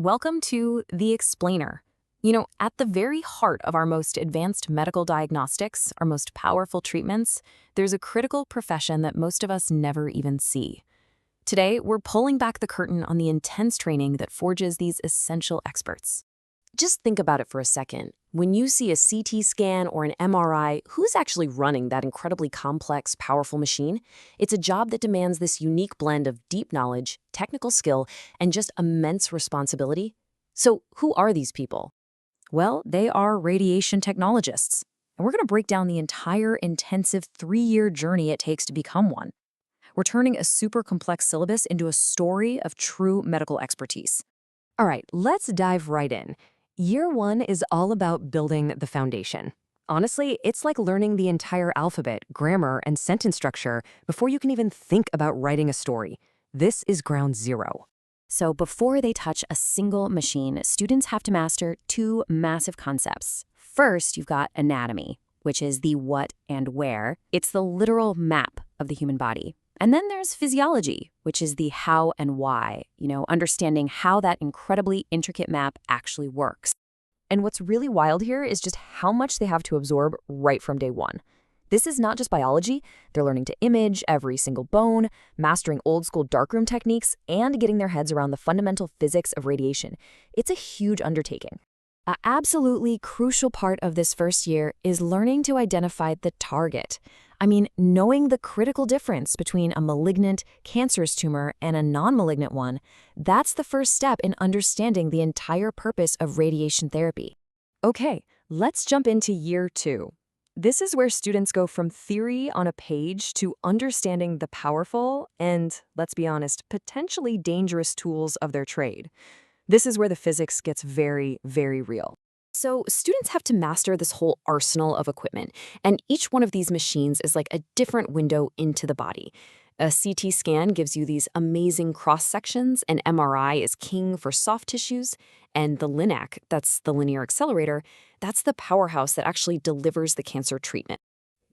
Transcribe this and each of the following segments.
Welcome to The Explainer. At the very heart of our most advanced medical diagnostics, our most powerful treatments, there's a critical profession that most of us never even see. Today, we're pulling back the curtain on the intense training that forges these essential experts. Just think about it for a second. When you see a CT scan or an MRI, who's actually running that incredibly complex, powerful machine? It's a job that demands this unique blend of deep knowledge, technical skill, and just immense responsibility. So who are these people? Well, they are radiation technologists. And we're going to break down the entire intensive 3-year journey it takes to become one. We're turning a super complex syllabus into a story of true medical expertise. All right, let's dive right in. Year 1 is all about building the foundation. Honestly, it's like learning the entire alphabet, grammar, and sentence structure before you can even think about writing a story. This is ground zero. So before they touch a single machine, students have to master 2 massive concepts. First, you've got anatomy, which is the what and where. It's the literal map of the human body. And then there's physiology, which is the how and why, understanding how that incredibly intricate map actually works. And what's really wild here is just how much they have to absorb right from day one. This is not just biology. They're learning to image every single bone, mastering old-school darkroom techniques, and getting their heads around the fundamental physics of radiation. It's a huge undertaking. An absolutely crucial part of this first year is learning to identify the target. Knowing the critical difference between a malignant, cancerous tumor and a non-malignant one, that's the first step in understanding the entire purpose of radiation therapy. Okay, let's jump into year 2. This is where students go from theory on a page to understanding the powerful and, let's be honest, potentially dangerous tools of their trade. This is where the physics gets very, very real. So students have to master this whole arsenal of equipment, and each one of these machines is like a different window into the body. A CT scan gives you these amazing cross-sections, an MRI is king for soft tissues, and the LINAC, that's the linear accelerator, that's the powerhouse that actually delivers the cancer treatment.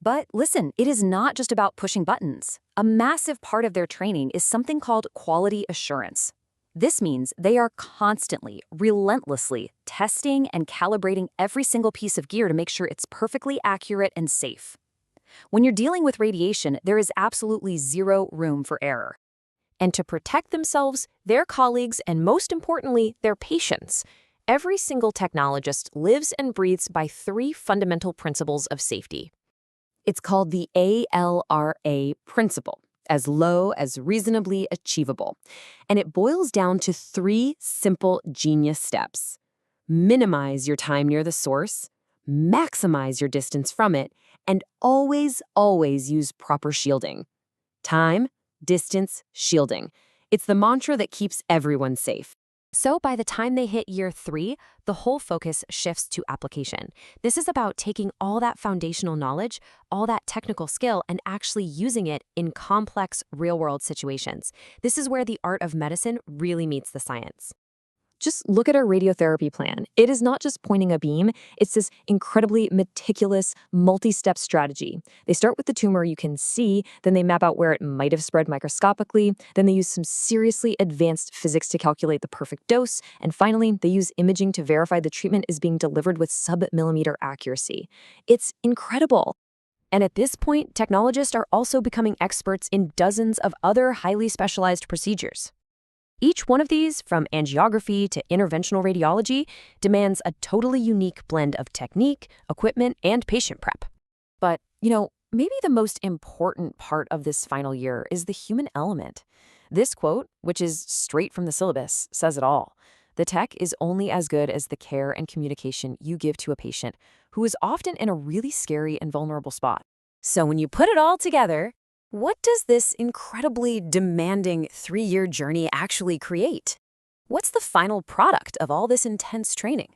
But listen, it is not just about pushing buttons. A massive part of their training is something called quality assurance. This means they are constantly, relentlessly testing and calibrating every single piece of gear to make sure it's perfectly accurate and safe. When you're dealing with radiation, there is absolutely zero room for error. And to protect themselves, their colleagues, and most importantly, their patients, every single technologist lives and breathes by 3 fundamental principles of safety. It's called the ALRA principle. As low as reasonably achievable. And it boils down to 3 simple genius steps. Minimize your time near the source, maximize your distance from it, and always, always use proper shielding. Time, distance, shielding. It's the mantra that keeps everyone safe. So by the time they hit year 3, the whole focus shifts to application. This is about taking all that foundational knowledge, all that technical skill, and actually using it in complex, real-world situations. This is where the art of medicine really meets the science. Just look at our radiotherapy plan. It is not just pointing a beam, it's this incredibly meticulous, multi-step strategy. They start with the tumor you can see, then they map out where it might have spread microscopically, then they use some seriously advanced physics to calculate the perfect dose, and finally, they use imaging to verify the treatment is being delivered with sub-millimeter accuracy. It's incredible. And at this point, technologists are also becoming experts in dozens of other highly specialized procedures. Each one of these, from angiography to interventional radiology, demands a totally unique blend of technique, equipment, and patient prep. But, maybe the most important part of this final year is the human element. This quote, which is straight from the syllabus, says it all. The tech is only as good as the care and communication you give to a patient who is often in a really scary and vulnerable spot. So when you put it all together, what does this incredibly demanding 3-year journey actually create? What's the final product of all this intense training?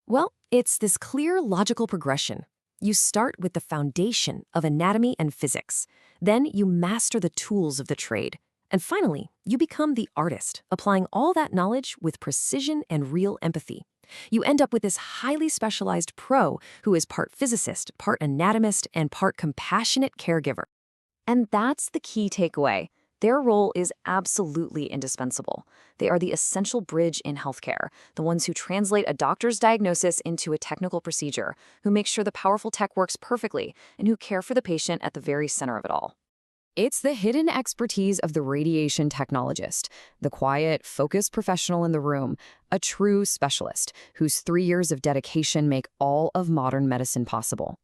Well, it's this clear logical progression. You start with the foundation of anatomy and physics. Then you master the tools of the trade. And finally, you become the artist, applying all that knowledge with precision and real empathy. You end up with this highly specialized pro who is part physicist, part anatomist, and part compassionate caregiver. And that's the key takeaway. Their role is absolutely indispensable. They are the essential bridge in healthcare, the ones who translate a doctor's diagnosis into a technical procedure, who make sure the powerful tech works perfectly, and who care for the patient at the very center of it all. It's the hidden expertise of the radiation technologist, the quiet, focused professional in the room, a true specialist whose 3 years of dedication make all of modern medicine possible.